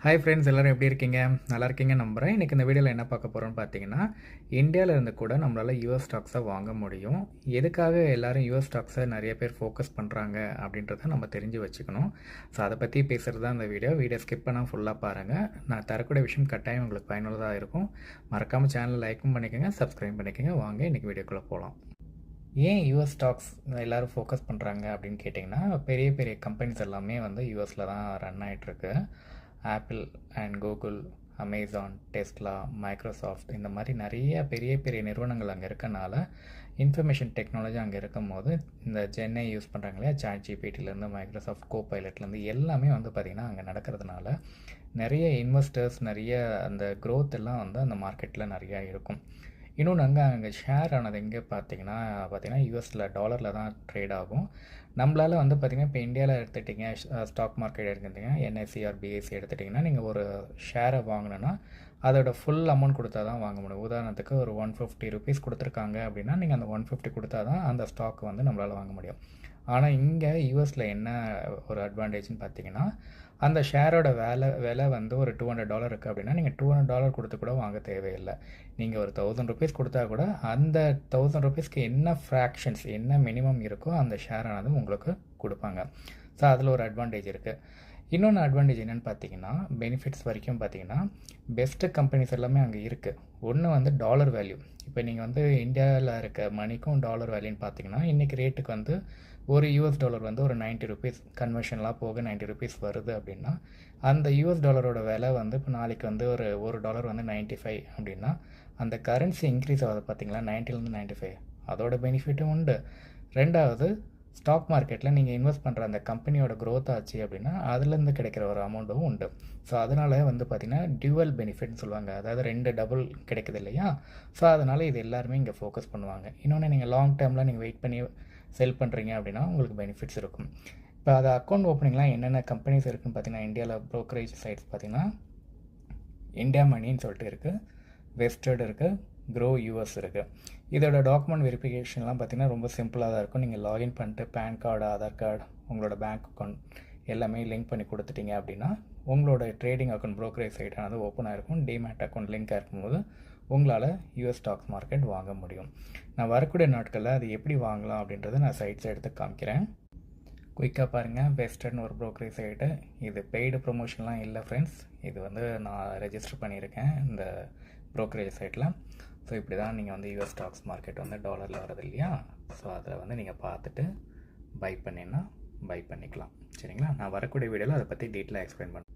Hi friends, எல்லோரும் எப்படி இருக்கீங்க? நல்லா இருக்கீங்க நம்புகிறேன். இன்றைக்கி இந்த வீடியோவில் என்ன பார்க்க போகிறோம்னு பார்த்தீங்கன்னா, இந்தியாவில் இருந்து கூட நம்மளால் யூஎஸ் ஸ்டாக்ஸை வாங்க முடியும். எதுக்காக எல்லோரும் யூஎஸ் ஸ்டாக்ஸை நிறைய பேர் ஃபோக்கஸ் பண்ணுறாங்க அப்படின்றத நம்ம தெரிஞ்சு வச்சுக்கணும். ஸோ அதை பற்றி பேசுகிறது தான் இந்த வீடியோ ஸ்கிப் பண்ணால் ஃபுல்லாக பாருங்கள். நான் தரக்கூடிய விஷயம் கட்டாயம் உங்களுக்கு பயனுள்ளதாக இருக்கும். மறக்காமல் சேனலை லைக்கும் பண்ணிக்கோங்க, சப்ஸ்கிரைப் பண்ணிக்கோங்க. வாங்க இன்றைக்கி வீடியோக்குள்ளே போகலாம். ஏன் யூஎஸ் ஸ்டாக்ஸ் எல்லோரும் ஃபோக்கஸ் பண்ணுறாங்க அப்படின்னு கேட்டிங்கன்னா, பெரிய பெரிய கம்பெனிஸ் எல்லாமே வந்து யூஎஸில் தான் ரன் ஆகிட்டுருக்கு. Apple and Google, Amazon, Tesla, Microsoft இந்த மாதிரி நிறைய பெரிய பெரிய நிறுவனங்கள் அங்கே இருக்கனால இன்ஃபர்மேஷன் டெக்னாலஜி அங்கே இருக்கும் போது இந்த ஜென்னை யூஸ் பண்ணுறாங்க இல்லையா, சாட் ஜிபிடிலேருந்து மைக்ரோசாஃப்ட் கோபைலட்லேருந்து எல்லாமே வந்து பார்த்திங்கன்னா அங்கே நடக்கிறதுனால நிறைய இன்வெஸ்டர்ஸ், நிறைய அந்த க்ரோத் எல்லாம் வந்து அந்த மார்க்கெட்டில் நிறையா இருக்கும். இன்னொன்று அங்கே ஷேர் ஆனது எங்கே பார்த்தீங்கன்னா யூஎஸில் டாலரில் தான் ட்ரேட் ஆகும். நம்மளால் வந்து பார்த்திங்கன்னா இப்போ இந்தியாவில் எடுத்துட்டிங்க, ஸ்டாக் மார்க்கெட் எடுத்துட்டிங்கன்னா என்எஸ்சி ஆர் பிஎஸ்சி எடுத்துட்டிங்கன்னா நீங்கள் ஒரு ஷேரை வாங்கினோன்னா அதோட ஃபுல் அமௌண்ட் கொடுத்தா தான் வாங்க முடியும். உதாரணத்துக்கு ஒரு 150 ருபீஸ் கொடுத்துருக்காங்க அப்படின்னா நீங்கள் அந்த 150 கொடுத்தா தான் அந்த ஸ்டாக் வந்து நம்மளால் வாங்க முடியும். ஆனால் இங்கே யூஎஸில் என்ன ஒரு அட்வான்டேஜ்னு பார்த்தீங்கன்னா, அந்த ஷேரோட விலை வந்து ஒரு $200 இருக்குது அப்படின்னா நீங்கள் $200 கொடுத்து கூட வாங்க தேவையில்லை. நீங்கள் ஒரு 1000 ருபீஸ் கொடுத்தா கூட அந்த 1000 ருபீஸ்க்கு என்ன ஃப்ராக்ஷன்ஸ், என்ன மினிமம் இருக்கோ அந்த ஷேரானது உங்களுக்கு கொடுப்பாங்க. ஸோ அதில் ஒரு அட்வான்டேஜ் இருக்குது. இன்னொன்று அட்வான்டேஜ் என்னென்னு பார்த்தீங்கன்னா, பெனிஃபிட்ஸ் வரைக்கும் பார்த்தீங்கன்னா பெஸ்ட்டு கம்பெனிஸ் எல்லாமே அங்கே இருக்குது. ஒன்று வந்து டாலர் வேல்யூ. இப்போ நீங்கள் வந்து இந்தியாவில் இருக்க மணிக்கும் டாலர் வேல்யூன்னு பார்த்தீங்கன்னா இன்றைக்கி ரேட்டுக்கு வந்து ஒரு யூஎஸ் டாலர் வந்து ஒரு 90 ருபீஸ் கன்வர்ஷன்லாம் போக 90 ருபீஸ் வருது அப்படின்னா அந்த யூஎஸ் டாலரோட விலை வந்து இப்போ நாளைக்கு வந்து ஒரு டாலர் வந்து 95 அப்படின்னா அந்த கரன்சி இன்க்ரீஸ் ஆகுது பார்த்தீங்களா, 90லேருந்து 95. அதோட பெனிஃபிட்டும் உண்டு. ரெண்டாவது, ஸ்டாக் மார்க்கெட்டில் நீங்கள் இன்வெஸ்ட் பண்ணுற அந்த கம்பெனியோட க்ரோத் ஆச்சு அப்படின்னா அதுலேருந்து கிடைக்கிற ஒரு அமௌண்ட்டும் உண்டு. ஸோ அதனால் வந்து பார்த்திங்கன்னா டியூவல் பெனிஃபிட்னு சொல்லுவாங்க. அதாவது 2 டபுள் கிடைக்குது இல்லையா. ஸோ அதனால் இது எல்லாருமே இங்கே ஃபோக்கஸ் பண்ணுவாங்க. இன்னொன்று, நீங்கள் லாங் டேர்மில் நீங்கள் வெயிட் பண்ணி செல் பண்ணுறீங்க அப்படின்னா உங்களுக்கு பெனிஃபிட்ஸ் இருக்கும். இப்போ அது அக்கௌண்ட் ஓப்பனிங்லாம் என்னென்ன கம்பெனிஸ் இருக்குதுன்னு பார்த்தீங்கன்னா, இந்தியாவில் ப்ரோக்கரேஜ் சைட்ஸ் பார்த்திங்கன்னா இந்தியா மணின்னு சொல்லிட்டு இருக்குது, வெஸ்டர்ட் இருக்குது, க்ரோ யூஎஸ் இருக்குது. இதோட டாக்குமெண்ட் வெரிஃபிகேஷன்லாம் பார்த்திங்கன்னா ரொம்ப சிம்பிளாக தான் இருக்கும். நீங்கள் லாகின் பண்ணிட்டு பேன் கார்டு, ஆதார் கார்டு, உங்களோட பேங்க் அக்கௌண்ட் எல்லாமே லிங்க் பண்ணி கொடுத்துட்டீங்க அப்படின்னா உங்களோட ட்ரேடிங் அக்கௌண்ட் ப்ரோக்கரேஜ் சைட்டானது ஓப்பன் ஆகிருக்கும். டிமேட் அக்கௌண்ட் லிங்காக இருக்கும்போது உங்களால் யூஎஸ் ஸ்டாக்ஸ் மார்க்கெட் வாங்க முடியும். நான் வரக்கூடிய நாட்களில் அது எப்படி வாங்கலாம் அப்படின்றத நான் சைட்ஸ் எடுத்து காமிக்கிறேன். குயிக்காக பாருங்கள், வெஸ்டர்ன் ஒரு ப்ரோக்கரேஜ் சைட்டு. இது பெய்டு ப்ரொமோஷன்லாம் இல்லை ஃப்ரெண்ட்ஸ். இது வந்து நான் ரெஜிஸ்டர் பண்ணியிருக்கேன் இந்த ப்ரோக்கரேஜ் சைட்டில். ஸோ இப்படி தான் நீங்கள் வந்து யூஎஸ் ஸ்டாக்ஸ் மார்க்கெட் வந்து டாலரில் வருது இல்லையா. ஸோ அதில் வந்து நீங்கள் பார்த்துட்டு பை பண்ணிங்கன்னா பை பண்ணிக்கலாம். சரிங்களா. நான் வரக்கூடிய வீடியோவில் அதை பற்றி டீட்டெயிலாக எக்ஸ்பிளைன் பண்ணுறேன்.